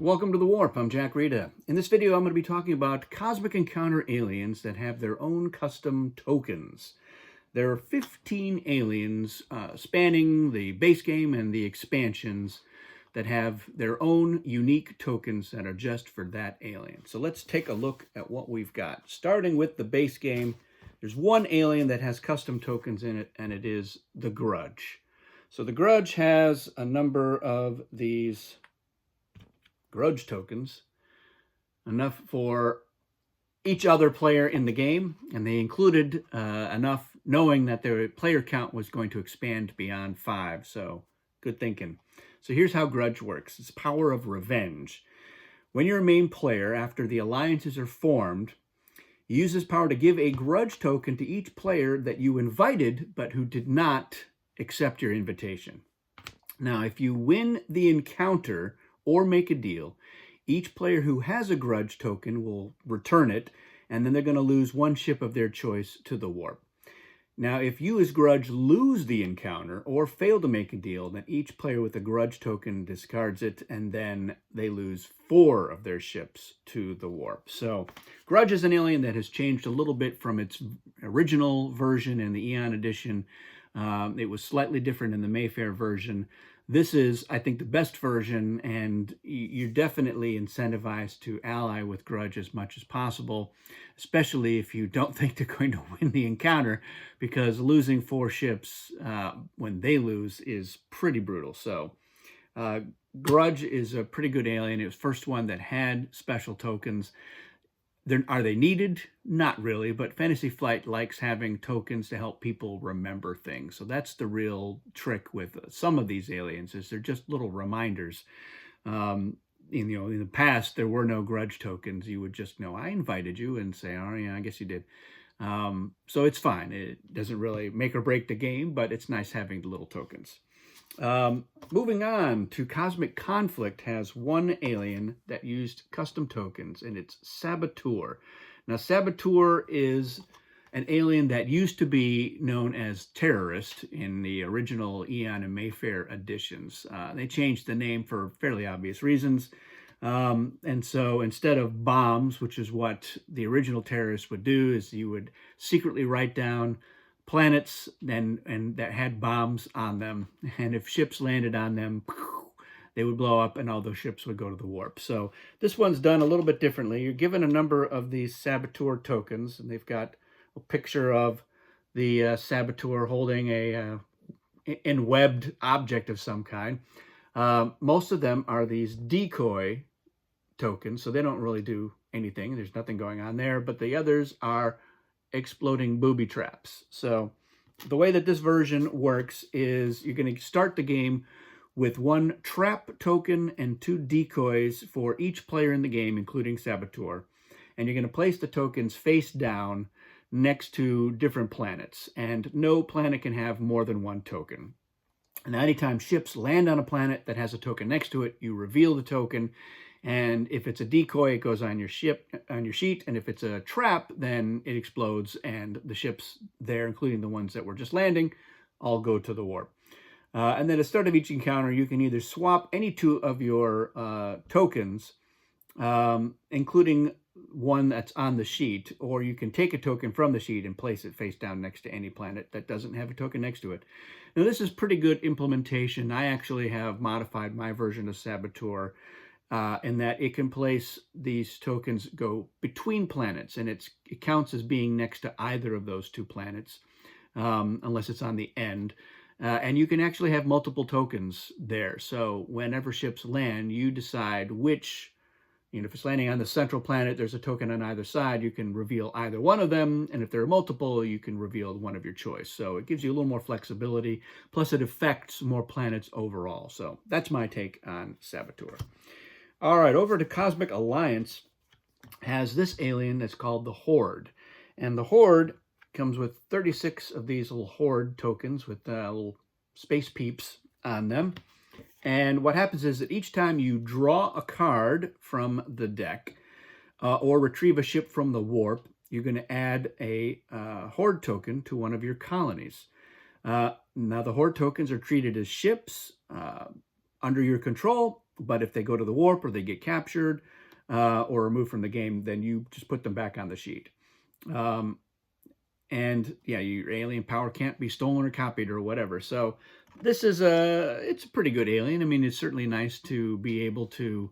Welcome to the Warp. I'm Jack Rita. In this video, I'm going to be talking about cosmic encounter aliens that have their own custom tokens. There are 15 aliens spanning the base game and the expansions that have their own unique tokens that are just for that alien. So let's take a look at what we've got. Starting with the base game, there's one alien that has custom tokens in it, and it is the Grudge. So the Grudge has a number of these Grudge tokens, enough for each other player in the game, and they included enough knowing that their player count was going to expand beyond 5, so good thinking. So here's how Grudge works. It's power of revenge. When you're a main player, after the alliances are formed, you use this power to give a Grudge token to each player that you invited but who did not accept your invitation. Now, if you win the encounter or make a deal, each player who has a Grudge token will return it, and then they're going to lose one ship of their choice to the warp. Now, if you as Grudge lose the encounter or fail to make a deal, then each player with a Grudge token discards it, and then they lose 4 of their ships to the warp. So Grudge is an alien that has changed a little bit from its original version in the Eon edition. It was slightly different in the Mayfair version. This is, I think, the best version, and you're definitely incentivized to ally with Grudge as much as possible, especially if you don't think they're going to win the encounter, because losing 4 ships when they lose is pretty brutal. So Grudge is a pretty good alien. It was the first one that had special tokens. Are they needed? Not really, but Fantasy Flight likes having tokens to help people remember things. So that's the real trick with some of these aliens, is they're just little reminders. In the past, there were no Grudge tokens. You would just know, I invited you, and say, oh yeah, I guess you did. So it's fine. It doesn't really make or break the game, but it's nice having the little tokens. Moving on to Cosmic Conflict, has one alien that used custom tokens, and it's Saboteur. Now, Saboteur is an alien that used to be known as Terrorist in the original Eon and Mayfair editions. They changed the name for fairly obvious reasons. And so instead of bombs, which is what the original Terrorist would do, is you would secretly write down planets and that had bombs on them, and if ships landed on them, they would blow up and all those ships would go to the warp. So this one's done a little bit differently. You're given a number of these Saboteur tokens, and they've got a picture of the Saboteur holding a enwebbed object of some kind. Most of them are these decoy tokens, so they don't really do anything. There's nothing going on there, but the others are exploding booby traps. So the way that this version works is you're going to start the game with 1 trap token and 2 decoys for each player in the game, including Saboteur. And you're going to place the tokens face down next to different planets. And no planet can have more than 1 token. And anytime ships land on a planet that has a token next to it, you reveal the token. And if it's a decoy, it goes on your sheet. And if it's a trap, then it explodes, and the ships there, including the ones that were just landing, all go to the warp. And then at the start of each encounter, you can either swap any 2 of your tokens, including one that's on the sheet, or you can take a token from the sheet and place it face down next to any planet that doesn't have a token next to it. Now, this is pretty good implementation. I actually have modified my version of Saboteur in that it can place these tokens, go between planets, and it counts as being next to either of those 2 planets, unless it's on the end. And you can actually have multiple tokens there. So whenever ships land, you decide which, if it's landing on the central planet, there's a token on either side, you can reveal either one of them. And if there are multiple, you can reveal one of your choice. So it gives you a little more flexibility. Plus, it affects more planets overall. So that's my take on Saboteur. All right, over to Cosmic Alliance, has this alien that's called the Horde. And the Horde comes with 36 of these little Horde tokens with little space peeps on them. And what happens is that each time you draw a card from the deck or retrieve a ship from the warp, you're going to add a Horde token to one of your colonies. Now, the Horde tokens are treated as ships under your control, But if they go to the warp or they get captured or removed from the game, then you just put them back on the sheet. And yeah, your alien power can't be stolen or copied or whatever. So this is it's a pretty good alien. I mean, it's certainly nice to be able to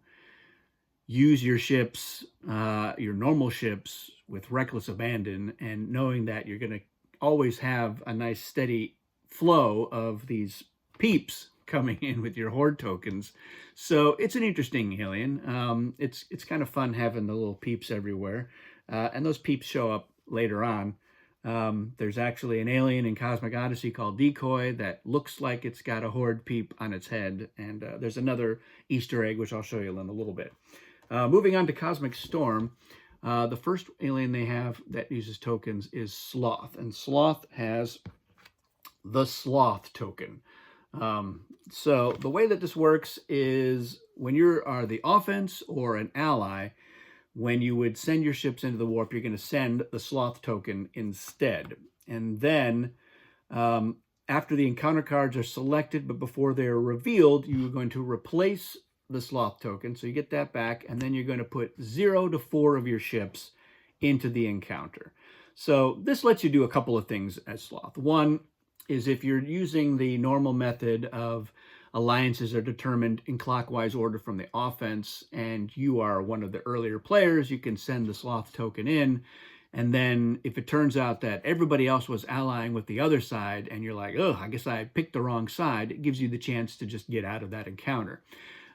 use your ships, your normal ships, with reckless abandon, and knowing that you're going to always have a nice steady flow of these peeps coming in with your Horde tokens. So it's an interesting alien. It's kind of fun having the little peeps everywhere. And those peeps show up later on. There's actually an alien in Cosmic Odyssey called Decoy that looks like it's got a Horde peep on its head. And there's another Easter egg, which I'll show you in a little bit. Moving on to Cosmic Storm, the first alien they have that uses tokens is Sloth. And Sloth has the Sloth token. So the way that this works is when you are the offense or an ally, when you would send your ships into the warp, you're going to send the Sloth token instead. And then after the encounter cards are selected, but before they are revealed, you are going to replace the Sloth token. So you get that back, and then you're going to put 0 to 4 of your ships into the encounter. So this lets you do a couple of things as Sloth. One is if you're using the normal method of alliances are determined in clockwise order from the offense, and you are one of the earlier players, you can send the Sloth token in. And then if it turns out that everybody else was allying with the other side, and you're like, oh, I guess I picked the wrong side, it gives you the chance to just get out of that encounter.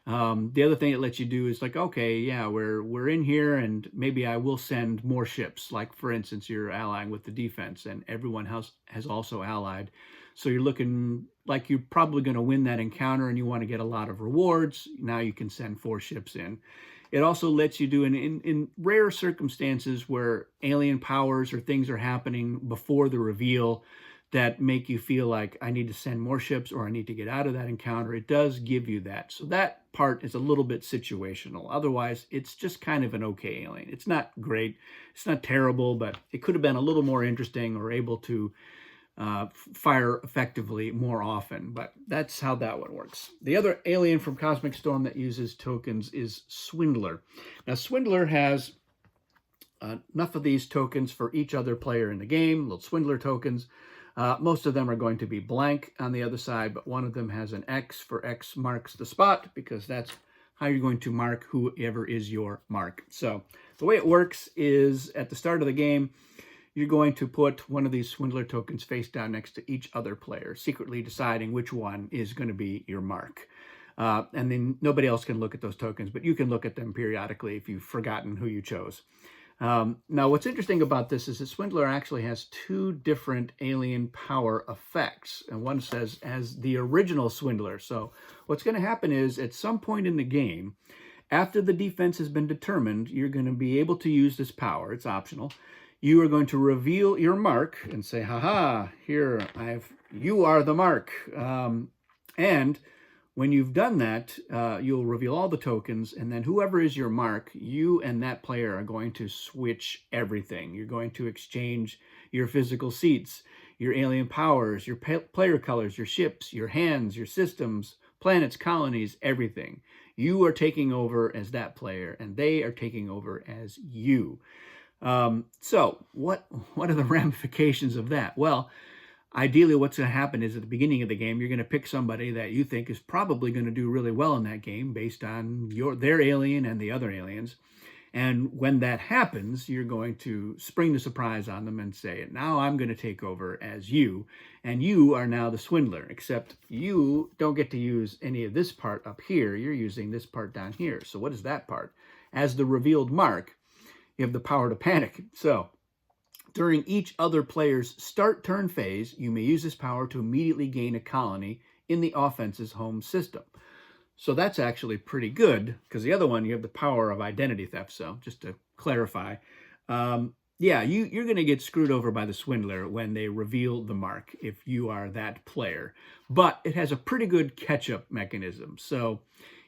The other thing it lets you do is like, okay, yeah, we're in here, and maybe I will send more ships. Like, for instance, you're allying with the defense, and everyone else has also allied. So you're looking like you're probably going to win that encounter, and you want to get a lot of rewards. Now you can send 4 ships in. It also lets you do, in rare circumstances where alien powers or things are happening before the reveal that make you feel like I need to send more ships or I need to get out of that encounter, it does give you that. So that part is a little bit situational. Otherwise, it's just kind of an okay alien. It's not great. It's not terrible, but it could have been a little more interesting or able to fire effectively more often. But that's how that one works. The other alien from Cosmic Storm that uses tokens is Swindler. Now, Swindler has enough of these tokens for each other player in the game, little Swindler tokens. Most of them are going to be blank on the other side, but one of them has an X for X marks the spot, because that's how you're going to mark whoever is your mark. So the way it works is at the start of the game, you're going to put one of these Swindler tokens face down next to each other player, secretly deciding which one is going to be your mark. And then nobody else can look at those tokens, but you can look at them periodically if you've forgotten who you chose. Now, what's interesting about this is that Swindler actually has 2 different alien power effects. And one says as the original Swindler. So what's going to happen is at some point in the game, after the defense has been determined, you're going to be able to use this power. It's optional. You are going to reveal your mark and say, haha, here, you are the mark. And when you've done that, you'll reveal all the tokens, and then whoever is your mark, you and that player are going to switch everything. You're going to exchange your physical seats, your alien powers, your player colors, your ships, your hands, your systems, planets, colonies, everything. You are taking over as that player, and they are taking over as you. So what are the ramifications of that? Well, ideally, what's going to happen is at the beginning of the game, you're going to pick somebody that you think is probably going to do really well in that game based on their alien and the other aliens. And when that happens, you're going to spring the surprise on them and say, now I'm going to take over as you, and you are now the Swindler, except you don't get to use any of this part up here. You're using this part down here. So what is that part? As the revealed mark, you have the power to panic. So during each other player's start turn phase, you may use this power to immediately gain a colony in the offense's home system. So that's actually pretty good, because the other one, you have the power of identity theft. So just to clarify, yeah, you're going to get screwed over by the Swindler when they reveal the mark if you are that player. But it has a pretty good catch-up mechanism. So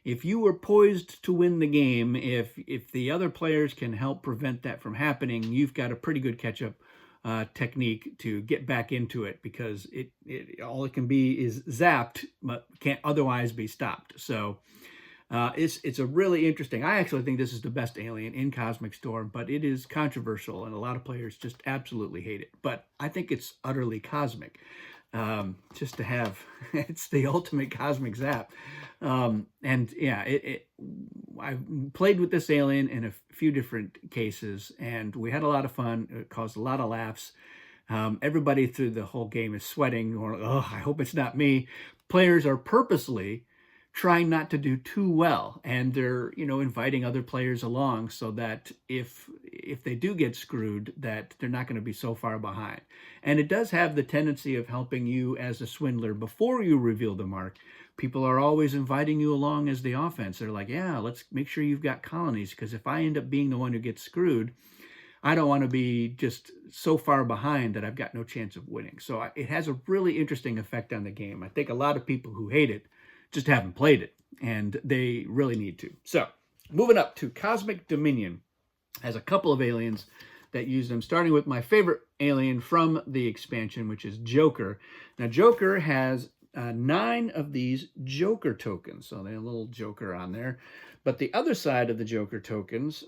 if you were poised to win the game, if the other players can help prevent that from happening, you've got a pretty good catch-up technique to get back into it, because all it can be is zapped, but can't otherwise be stopped. So It's a really interesting. I actually think this is the best alien in Cosmic Storm, but it is controversial, and a lot of players just absolutely hate it. But I think it's utterly cosmic. Just to have, it's the ultimate cosmic zap. And yeah, I played with this alien in a few different cases, and we had a lot of fun. It caused a lot of laughs. Everybody through the whole game is sweating, or, oh, I hope it's not me. Players are purposely trying not to do too well, and they're, inviting other players along so that if they do get screwed, that they're not going to be so far behind. And it does have the tendency of helping you as a swindler before you reveal the mark. People are always inviting you along as the offense. They're like, yeah, let's make sure you've got colonies, because if I end up being the one who gets screwed, I don't want to be just so far behind that I've got no chance of winning. So it has a really interesting effect on the game. I think a lot of people who hate it just haven't played it, and they really need to. So moving up to Cosmic Dominion, has a couple of aliens that use them, starting with my favorite alien from the expansion, which is Joker. Now, Joker has 9 of these Joker tokens, so they have a little Joker on there. But the other side of the Joker tokens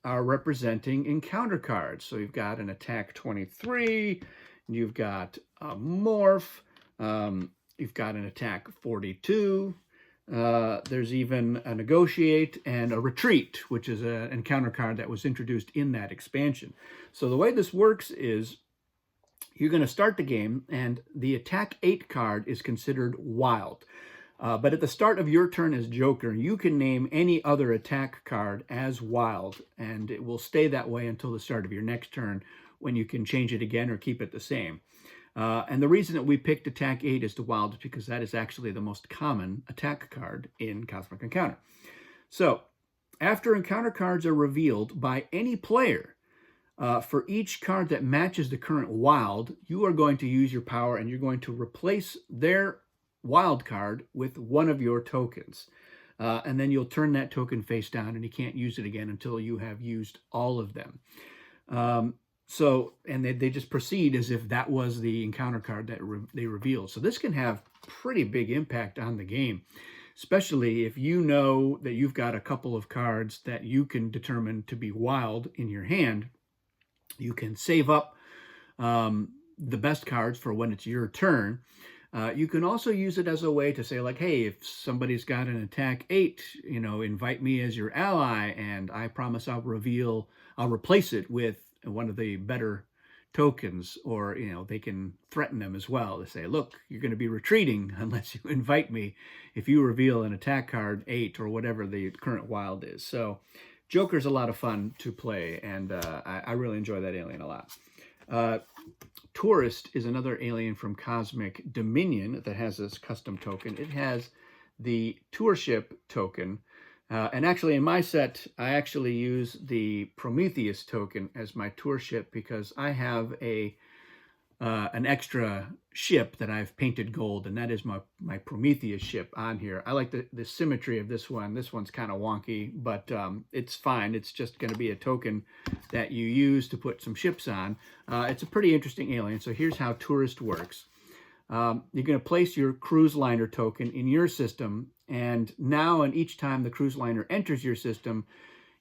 are representing encounter cards. So you've got an attack 23, you've got a morph, you've got an attack 42. There's even a negotiate and a retreat, which is an encounter card that was introduced in that expansion. So the way this works is you're going to start the game, and the attack 8 card is considered wild. But at the start of your turn as Joker, you can name any other attack card as wild, and it will stay that way until the start of your next turn, when you can change it again or keep it the same. And the reason that we picked attack 8 as the wild is because that is actually the most common attack card in Cosmic Encounter. So after encounter cards are revealed by any player, for each card that matches the current wild, you are going to use your power, and you're going to replace their wild card with one of your tokens. And then you'll turn that token face down, and you can't use it again until you have used all of them. And they just proceed as if that was the encounter card that they revealed. So this can have pretty big impact on the game, especially if you know that you've got a couple of cards that you can determine to be wild in your hand. You can save up the best cards for when it's your turn. You can also use it as a way to say, like, hey, if somebody's got an attack 8, invite me as your ally, and I promise I'll replace it with one of the better tokens. Or, they can threaten them as well. They say, look, you're going to be retreating unless you invite me if you reveal an attack card 8 or whatever the current wild is. So Joker's a lot of fun to play, and I really enjoy that alien a lot. Tourist is another alien from Cosmic Dominion that has this custom token. It has the tour ship token. And actually, in my set, I actually use the Prometheus token as my tour ship, because I have an extra ship that I've painted gold, and that is my Prometheus ship on here. I like the symmetry of this one. This one's kind of wonky, but it's fine. It's just going to be a token that you use to put some ships on. It's a pretty interesting alien. So here's how Tourist works. You're going to place your cruise liner token in your system, and now and each time the cruise liner enters your system,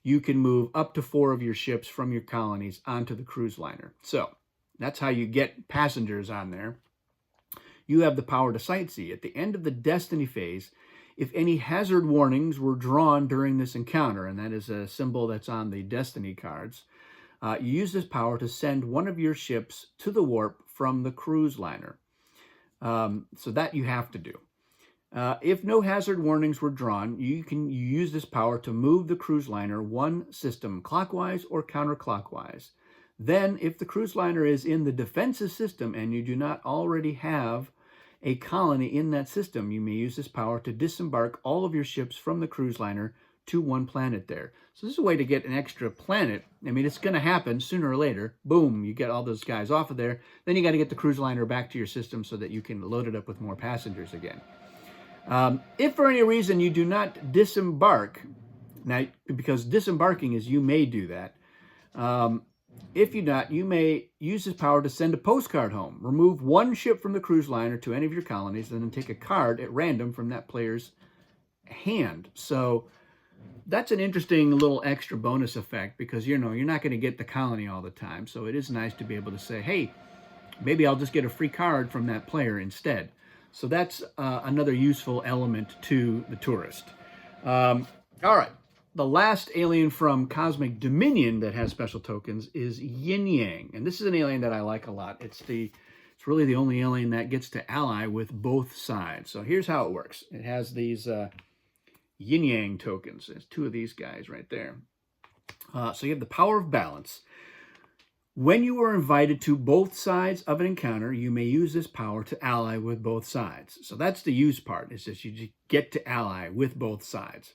you can move up to 4 of your ships from your colonies onto the cruise liner. So that's how you get passengers on there. You have the power to sightsee. At the end of the Destiny phase, if any hazard warnings were drawn during this encounter, and that is a symbol that's on the Destiny cards, you use this power to send one of your ships to the warp from the cruise liner. So that you have to do. If no hazard warnings were drawn, you use this power to move the cruise liner one system clockwise or counterclockwise. Then, if the cruise liner is in the defensive system and you do not already have a colony in that system, you may use this power to disembark all of your ships from the cruise liner to one planet there. So this is a way to get an extra planet. I mean, it's going to happen sooner or later. Boom, you get all those guys off of there. Then you got to get the cruise liner back to your system so that you can load it up with more passengers again. If for any reason you do not disembark, now, because disembarking is you may do that. If you not, you may use this power to send a postcard home. Remove one ship from the cruise liner to any of your colonies, and then take a card at random from that player's hand. So that's an interesting little extra bonus effect because, you know, you're not going to get the colony all the time. So it is nice to be able to say, hey, maybe I'll just get a free card from that player instead. So that's another useful element to the tourist. All right. The last alien from Cosmic Dominion that has special tokens is Yin Yang. And this is an alien that I like a lot. It's really the only alien that gets to ally with both sides. So here's how it works. It has these Yin Yang tokens. There's two of these guys right there. So you have the power of balance. When you are invited to both sides of an encounter, you may use this power to ally with both sides. So that's the use part. It's just you just get to ally with both sides.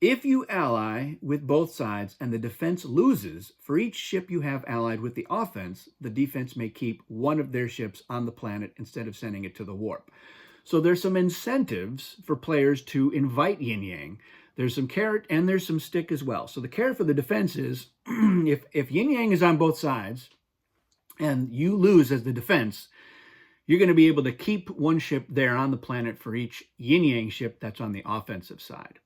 If you ally with both sides and the defense loses, for each ship you have allied with the offense, the defense may keep one of their ships on the planet instead of sending it to the warp. So there's some incentives for players to invite Yin Yang. There's some carrot and there's some stick as well. So the carrot for the defense is if Yin Yang is on both sides and you lose as the defense, you're going to be able to keep one ship there on the planet for each Yin Yang ship that's on the offensive side.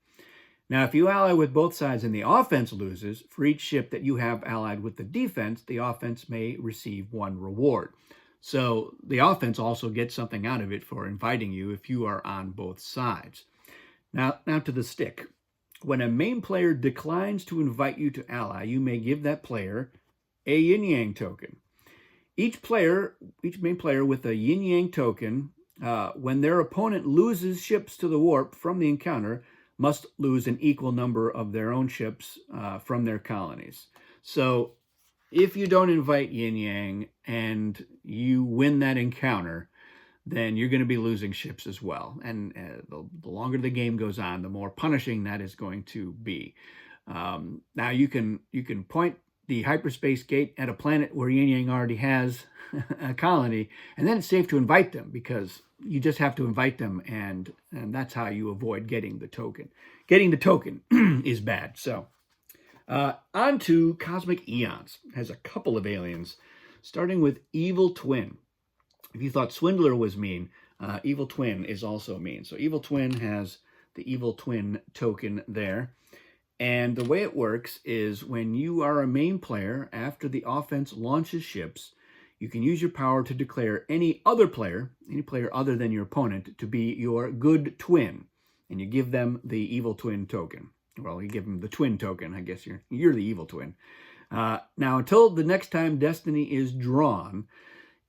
Now, if you ally with both sides and the offense loses, for each ship that you have allied with the defense, the offense may receive one reward. So the offense also gets something out of it for inviting you if you are on both sides. Now to the stick. When a main player declines to invite you to ally, you may give that player a Yin Yang token. Each main player with a Yin Yang token, when their opponent loses ships to the warp from the encounter, must lose an equal number of their own ships from their colonies. So if you don't invite Yin Yang and you win that encounter, then you're going to be losing ships as well. And the longer the game goes on, the more punishing that is going to be. Now you can point the hyperspace gate at a planet where Yin Yang already has a colony, and then it's safe to invite them because you just have to invite them, and that's how you avoid getting the token. Getting the token is bad. So on to Cosmic Eons. It has a couple of aliens, starting with Evil Twin. If you thought Swindler was mean, Evil Twin is also mean. So Evil Twin has the Evil Twin token there. And the way it works is when you are a main player, after the offense launches ships, you can use your power to declare any player other than your opponent, to be your good twin. And you give them the Evil Twin token. Well, you give them the twin token. I guess you're the Evil Twin. Now, until the next time Destiny is drawn,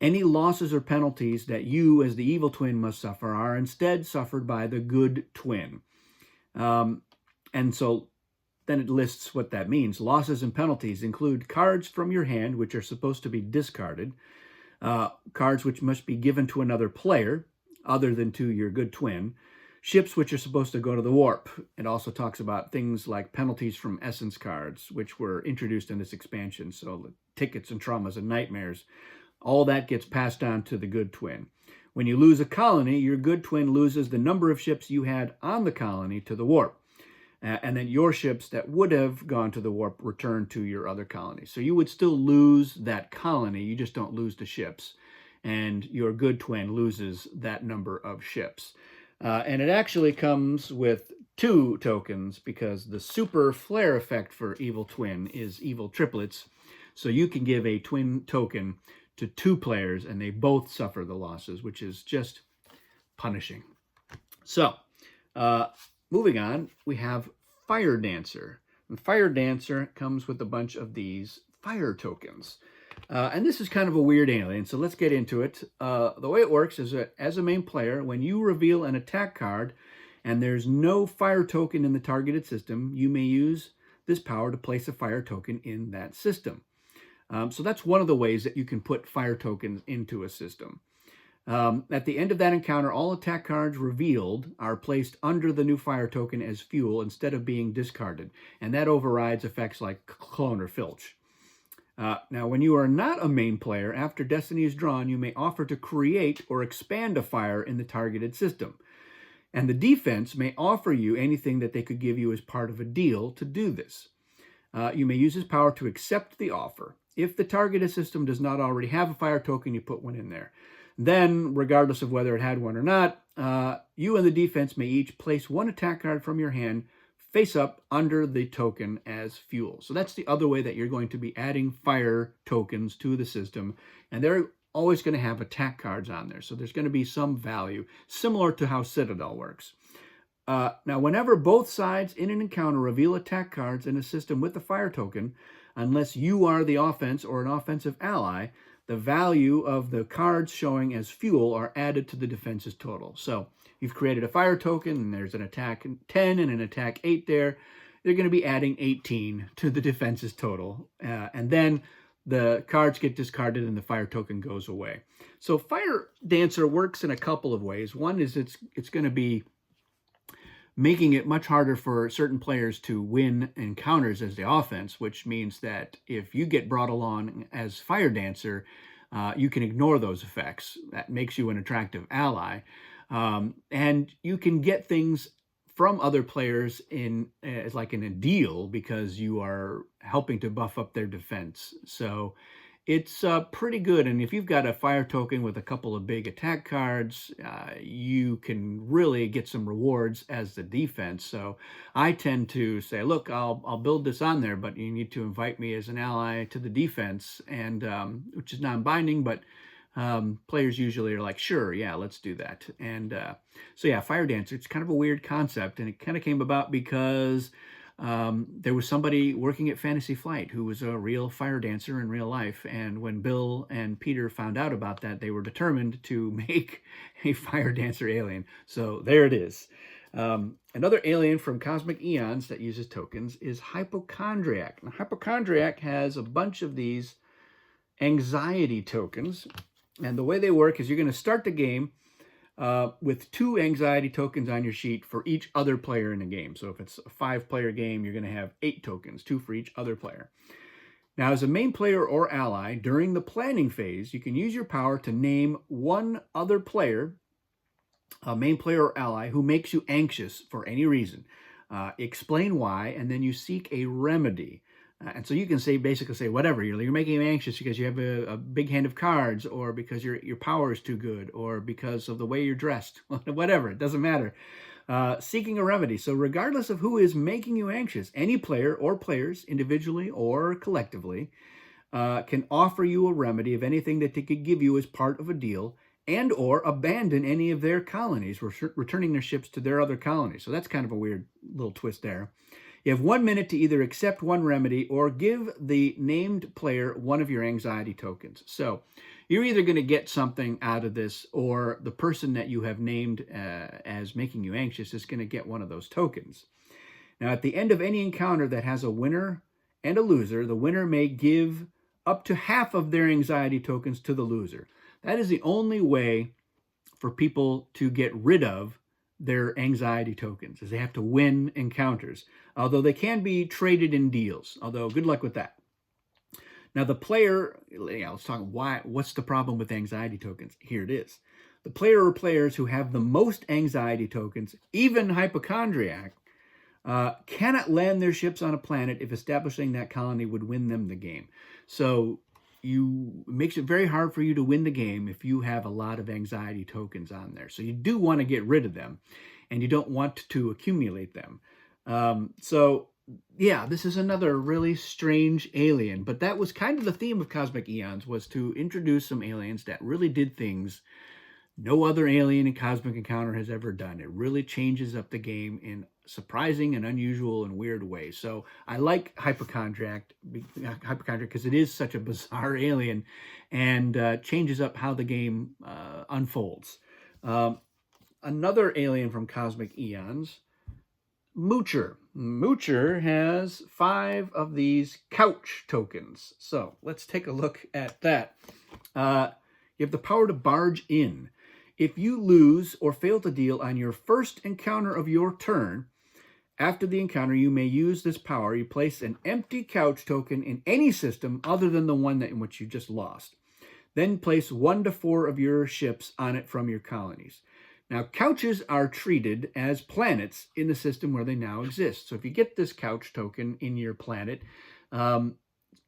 any losses or penalties that you, as the Evil Twin, must suffer are instead suffered by the good twin. And so then it lists what that means. Losses and penalties include cards from your hand, which are supposed to be discarded, cards which must be given to another player, other than to your good twin, ships which are supposed to go to the warp. It also talks about things like penalties from essence cards, which were introduced in this expansion. So tickets and traumas and nightmares, all that gets passed on to the good twin. When you lose a colony, your good twin loses the number of ships you had on the colony to the warp. And then your ships that would have gone to the warp return to your other colony. So you would still lose that colony, you just don't lose the ships. And your good twin loses that number of ships. And it actually comes with 2 tokens because the super flare effect for Evil Twin is Evil Triplets. So you can give a twin token to 2 players and they both suffer the losses, which is just punishing. So, moving on, we have Fire Dancer. And Fire Dancer comes with a bunch of these fire tokens. And this is kind of a weird alien, so let's get into it. The way it works is that as a main player, when you reveal an attack card and there's no fire token in the targeted system, you may use this power to place a fire token in that system. So that's one of the ways that you can put fire tokens into a system. At the end of that encounter, all attack cards revealed are placed under the new fire token as fuel instead of being discarded, and that overrides effects like Clone or Filch. Now, when you are not a main player, after Destiny is drawn, you may offer to create or expand a fire in the targeted system. And the defense may offer you anything that they could give you as part of a deal to do this. You may use this power to accept the offer. If the targeted system does not already have a fire token, you put one in there. Then, regardless of whether it had one or not, you and the defense may each place one attack card from your hand face up under the token as fuel. So that's the other way that you're going to be adding fire tokens to the system, and they're always going to have attack cards on there. So there's going to be some value, similar to how Citadel works. Now, whenever both sides in an encounter reveal attack cards in a system with a fire token, unless you are the offense or an offensive ally, the value of the cards showing as fuel are added to the defense's total. So you've created a fire token, and there's an attack 10 and an attack 8 there. They're going to be adding 18 to the defense's total. And then the cards get discarded and the fire token goes away. So Fire Dancer works in a couple of ways. One is it's going to be making it much harder for certain players to win encounters as the offense, which means that if you get brought along as Fire Dancer, you can ignore those effects. That makes you an attractive ally. And you can get things from other players as like in a deal because you are helping to buff up their defense. So it's pretty good. And if you've got a fire token with a couple of big attack cards, you can really get some rewards as the defense. So I tend to say, look, I'll build this on there, but you need to invite me as an ally to the defense, and which is non-binding, but players usually are like, sure, yeah, let's do that. And so yeah, Fire Dancer, it's kind of a weird concept, and it kind of came about because there was somebody working at Fantasy Flight who was a real fire dancer in real life, and when Bill and Peter found out about that, they were determined to make a fire dancer alien. So there it is. Another alien from Cosmic Eons that uses tokens is Hypochondriac. Now, Hypochondriac has a bunch of these anxiety tokens, and the way they work is you're going to start the game with 2 anxiety tokens on your sheet for each other player in the game. So if it's a 5-player game, you're going to have 8 tokens, 2 for each other player. Now, as a main player or ally, during the planning phase, you can use your power to name one other player, a main player or ally, who makes you anxious for any reason. Explain why, and then you seek a remedy. And so you can basically say whatever. You're making him anxious because you have a big hand of cards, or because your power is too good, or because of the way you're dressed. Whatever, it doesn't matter. Seeking a remedy. So regardless of who is making you anxious, any player or players, individually or collectively, can offer you a remedy of anything that they could give you as part of a deal, and or abandon any of their colonies, returning their ships to their other colonies. So that's kind of a weird little twist there. You have 1 minute to either accept one remedy or give the named player one of your anxiety tokens. So you're either going to get something out of this, or the person that you have named as making you anxious is going to get one of those tokens. Now, at the end of any encounter that has a winner and a loser, the winner may give up to half of their anxiety tokens to the loser. That is the only way for people to get rid of their anxiety tokens, is they have to win encounters, although they can be traded in deals, although good luck with that. Now, the player, let's talk what's the problem with anxiety tokens. Here it is. The player or players who have the most anxiety tokens, even Hypochondriac, cannot land their ships on a planet if establishing that colony would win them the game. So it makes it very hard for you to win the game if you have a lot of anxiety tokens on there. So you do want to get rid of them, and you don't want to accumulate them. So yeah, this is another really strange alien, but that was kind of the theme of Cosmic Eons, was to introduce some aliens that really did things no other alien in Cosmic Encounter has ever done. It really changes up the game in surprising and unusual and weird ways. So I like Hypochondriac because it is such a bizarre alien, and changes up how the game unfolds. Another alien from Cosmic Eons, Moocher. Moocher has 5 of these couch tokens. So let's take a look at that. You have the power to barge in. If you lose or fail to deal on your first encounter of your turn, after the encounter, you may use this power. You place an empty couch token in any system other than the one in which you just lost. Then place 1 to 4 of your ships on it from your colonies. Now, couches are treated as planets in the system where they now exist. So if you get this couch token in your planet,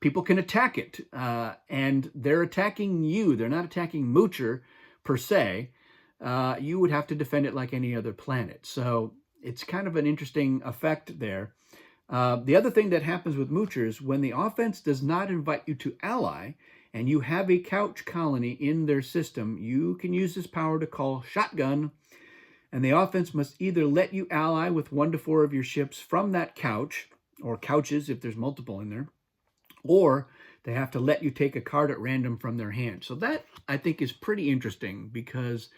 people can attack it. And they're attacking you. They're not attacking Moocher per se, you would have to defend it like any other planet. So it's kind of an interesting effect there. The other thing that happens with Moochers, when the offense does not invite you to ally, and you have a couch colony in their system, you can use this power to call shotgun, and the offense must either let you ally with 1 to 4 of your ships from that couch, or couches if there's multiple in there, or they have to let you take a card at random from their hand. So that, I think, is pretty interesting, because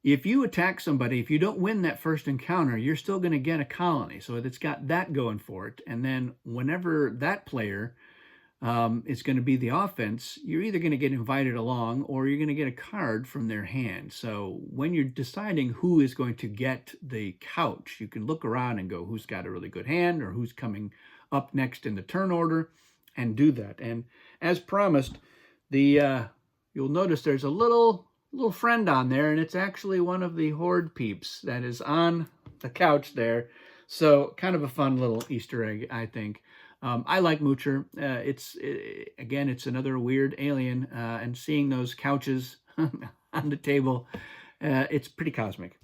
if you attack somebody, if you don't win that first encounter, you're still going to get a colony. So it's got that going for it. And then whenever that player is going to be the offense, you're either going to get invited along or you're going to get a card from their hand. So when you're deciding who is going to get the couch, you can look around and go, who's got a really good hand or who's coming up next in the turn order, and do that. And as promised, you'll notice there's a little friend on there, and it's actually one of the Horde peeps that is on the couch there. So kind of a fun little Easter egg, I think. I like Moocher. Again, it's another weird alien, and seeing those couches on the table, it's pretty cosmic.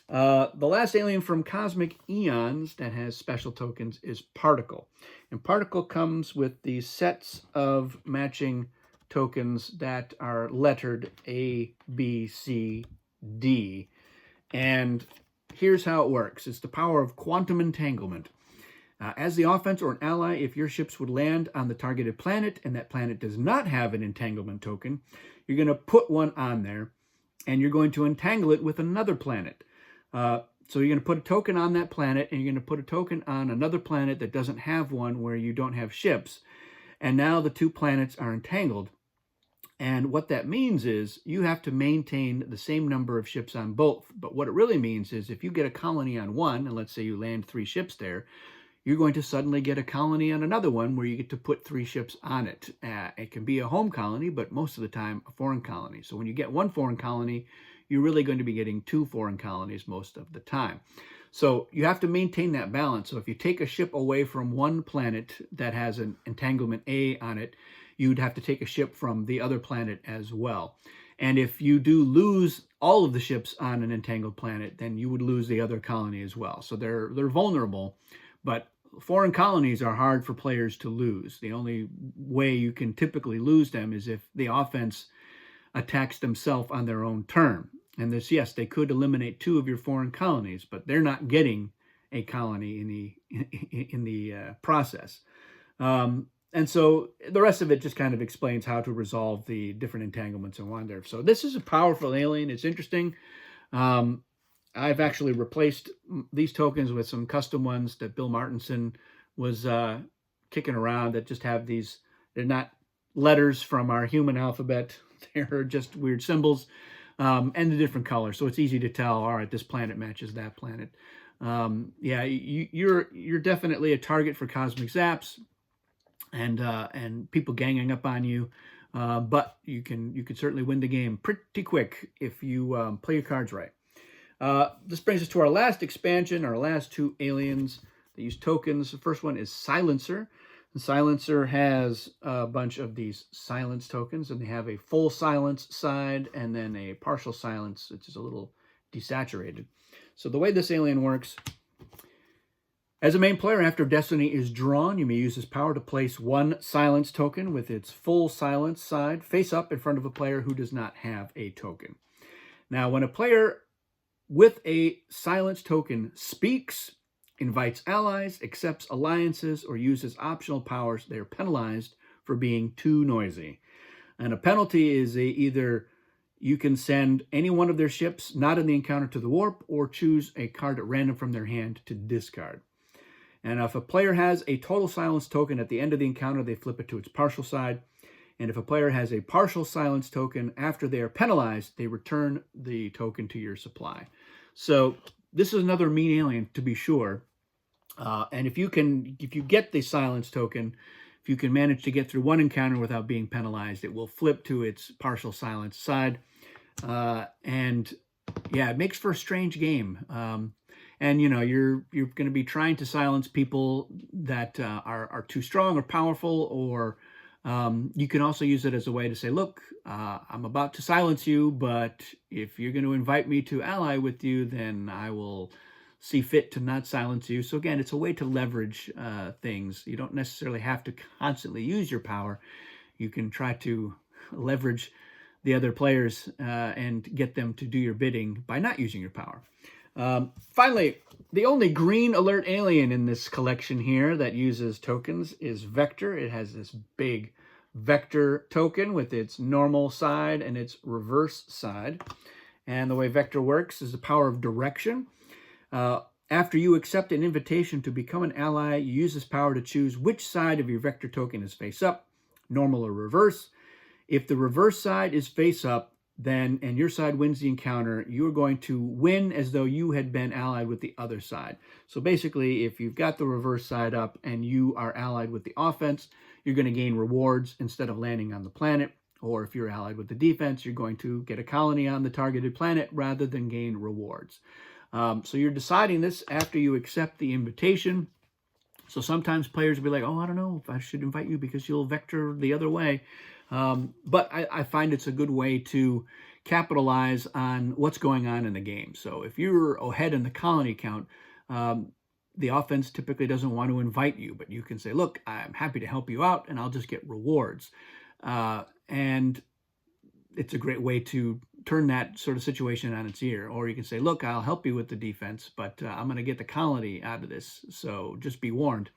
The last alien from Cosmic Eons that has special tokens is Particle. And Particle comes with these sets of matching tokens that are lettered A, B, C, D. And here's how it works. It's the power of quantum entanglement. As the offense or an ally, if your ships would land on the targeted planet and that planet does not have an entanglement token, you're going to put one on there, and you're going to entangle it with another planet. So you're going to put a token on that planet, and you're going to put a token on another planet that doesn't have one, where you don't have ships. And now the 2 planets are entangled. And what that means is you have to maintain the same number of ships on both. But what it really means is if you get a colony on one, and let's say you land 3 ships there, you're going to suddenly get a colony on another one where you get to put 3 ships on it. It can be a home colony, but most of the time a foreign colony. So when you get 1 foreign colony, you're really going to be getting 2 foreign colonies most of the time. So you have to maintain that balance. So if you take a ship away from one planet that has an entanglement A on it, you'd have to take a ship from the other planet as well. And if you do lose all of the ships on an entangled planet, then you would lose the other colony as well. So they're vulnerable, but foreign colonies are hard for players to lose. The only way you can typically lose them is if the offense attacks themselves on their own turn. And this, yes, they could eliminate 2 of your foreign colonies, but they're not getting a colony in the process. And so the rest of it just kind of explains how to resolve the different entanglements and wander. So this is a powerful alien. It's interesting. I've actually replaced these tokens with some custom ones that Bill Martinson was kicking around that just have these. They're not letters from our human alphabet. They're just weird symbols and a different color. So it's easy to tell, all right, this planet matches that planet. Yeah, you're definitely a target for cosmic zaps and people ganging up on you. But you can certainly win the game pretty quick if you play your cards right. This brings us to our last expansion, our last 2 aliens that use tokens. The first one is Silencer. The Silencer has a bunch of these silence tokens, and they have a full silence side and then a partial silence, which is a little desaturated. So the way this alien works, as a main player, after Destiny is drawn, you may use this power to place 1 silence token with its full silence side face up in front of a player who does not have a token. Now, when a player with a silence token speaks, invites allies, accepts alliances, or uses optional powers, they are penalized for being too noisy. And a penalty is either you can send any one of their ships not in the encounter to the warp, or choose a card at random from their hand to discard. And if a player has a total silence token at the end of the encounter, they flip it to its partial side. And if a player has a partial silence token after they are penalized, they return the token to your supply. So this is another mean alien, to be sure. And if you get the silence token, if you can manage to get through 1 encounter without being penalized, it will flip to its partial silence side. And yeah, it makes for a strange game. And you know, you're going to be trying to silence people that are too strong or powerful, or You can also use it as a way to say, look, I'm about to silence you, but if you're going to invite me to ally with you, then I will see fit to not silence you. So again, it's a way to leverage things. You don't necessarily have to constantly use your power. You can try to leverage the other players and get them to do your bidding by not using your power. Finally, the only green alert alien in this collection here that uses tokens is Vector. It has this big Vector token with its normal side and its reverse side. And the way Vector works is the power of direction. After you accept an invitation to become an ally, you use this power to choose which side of your Vector token is face up, normal or reverse. If the reverse side is face up, then, and your side wins the encounter, you're going to win as though you had been allied with the other side. So basically, if you've got the reverse side up and you are allied with the offense, you're going to gain rewards instead of landing on the planet. Or if you're allied with the defense, you're going to get a colony on the targeted planet rather than gain rewards. So you're deciding this after you accept the invitation. So sometimes players will be like, oh, I don't know if I should invite you because you'll vector the other way. But I find it's a good way to capitalize on what's going on in the game. So if you're ahead in the colony count, the offense typically doesn't want to invite you, but you can say, look, I'm happy to help you out and I'll just get rewards. And it's a great way to turn that sort of situation on its ear. Or you can say, look, I'll help you with the defense, but I'm going to get the colony out of this. So just be warned.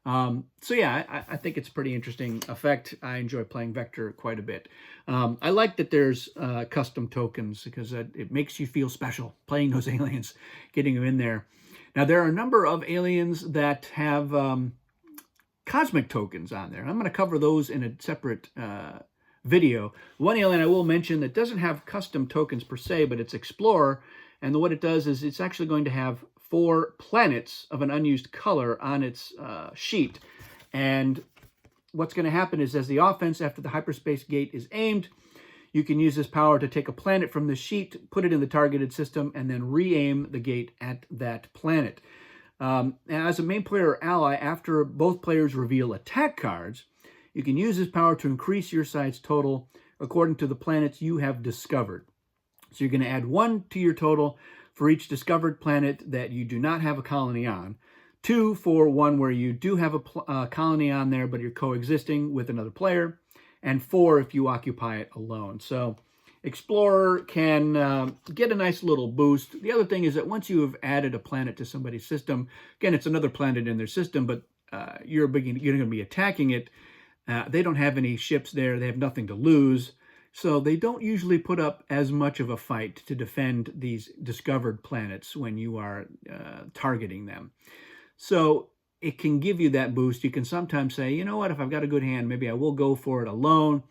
So yeah, I think it's a pretty interesting effect. I enjoy playing Vector quite a bit. I like that there's custom tokens because it makes you feel special playing those aliens, getting them in there. Now, there are a number of aliens that have cosmic tokens on there. I'm going to cover those in a separate video. One alien I will mention that doesn't have custom tokens per se, but it's Explorer. And what it does is it's actually going to have 4 planets of an unused color on its sheet. And what's going to happen is as the offense, after the hyperspace gate is aimed, you can use this power to take a planet from the sheet, put it in the targeted system, and then re-aim the gate at that planet. As a main player or ally, after both players reveal attack cards, you can use this power to increase your side's total according to the planets you have discovered. So you're going to add 1 to your total for each discovered planet that you do not have a colony on, 2 for one where you do have a colony on there, but you're coexisting with another player, and 4 if you occupy it alone. So Explorer can get a nice little boost. The other thing is that once you have added a planet to somebody's system, again, it's another planet in their system, but you're going to be attacking it. They don't have any ships there. They have nothing to lose. So they don't usually put up as much of a fight to defend these discovered planets when you are targeting them. So it can give you that boost. You can sometimes say, you know what, if I've got a good hand, maybe I will go for it alone.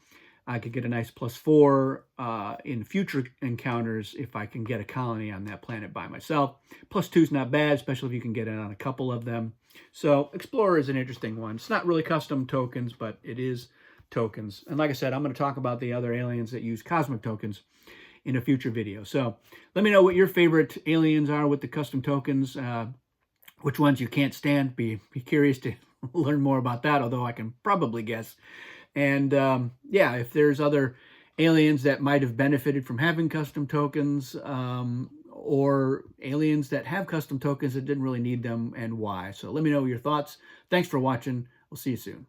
I could get a nice +4 in future encounters if I can get a colony on that planet by myself. +2 is not bad, especially if you can get it on a couple of them. So Explorer is an interesting one. It's not really custom tokens, but it is tokens. And like I said, I'm going to talk about the other aliens that use cosmic tokens in a future video. So let me know what your favorite aliens are with the custom tokens, which ones you can't stand. Be curious to learn more about that, although I can probably guess. And yeah, if there's other aliens that might have benefited from having custom tokens, or aliens that have custom tokens that didn't really need them and why. So let me know your thoughts. Thanks for watching. We'll see you soon.